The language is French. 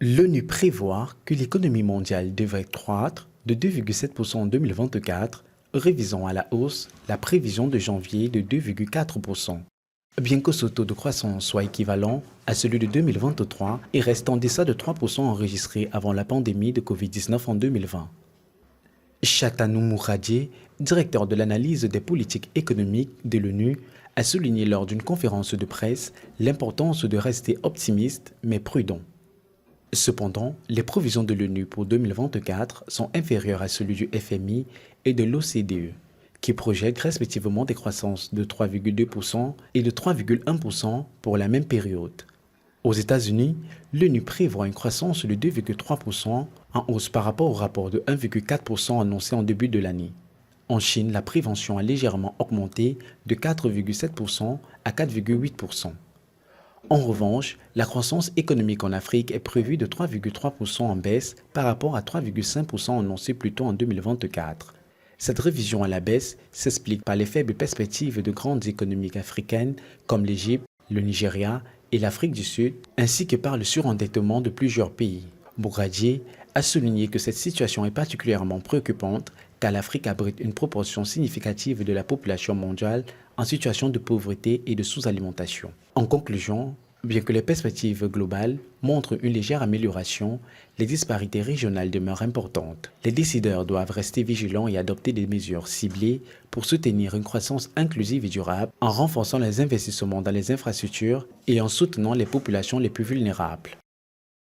L'ONU prévoit que l'économie mondiale devrait croître de 2,7% en 2024, révisant à la hausse la prévision de janvier de 2,4%. Bien que ce taux de croissance soit équivalent à celui de 2023 et reste en deçà de 3% enregistré avant la pandémie de Covid-19 en 2020. Chatanou Mouradier, directeur de l'analyse des politiques économiques de l'ONU, a souligné lors d'une conférence de presse l'importance de rester optimiste mais prudent. Cependant, les provisions de l'ONU pour 2024 sont inférieures à celles du FMI et de l'OCDE, qui projettent respectivement des croissances de 3,2% et de 3,1% pour la même période. Aux États-Unis, l'ONU prévoit une croissance de 2,3% en hausse par rapport au rapport de 1,4% annoncé en début de l'année. En Chine, la prévention a légèrement augmenté de 4,7% à 4,8%. En revanche, la croissance économique en Afrique est prévue de 3,3% en baisse par rapport à 3,5% annoncé plus tôt en 2024. Cette révision à la baisse s'explique par les faibles perspectives de grandes économies africaines comme l'Égypte, le Nigeria et l'Afrique du Sud, ainsi que par le surendettement de plusieurs pays. Bouradier a souligné que cette situation est particulièrement préoccupante car l'Afrique abrite une proportion significative de la population mondiale en situation de pauvreté et de sous-alimentation. En conclusion, bien que les perspectives globales montrent une légère amélioration, les disparités régionales demeurent importantes. Les décideurs doivent rester vigilants et adopter des mesures ciblées pour soutenir une croissance inclusive et durable en renforçant les investissements dans les infrastructures et en soutenant les populations les plus vulnérables.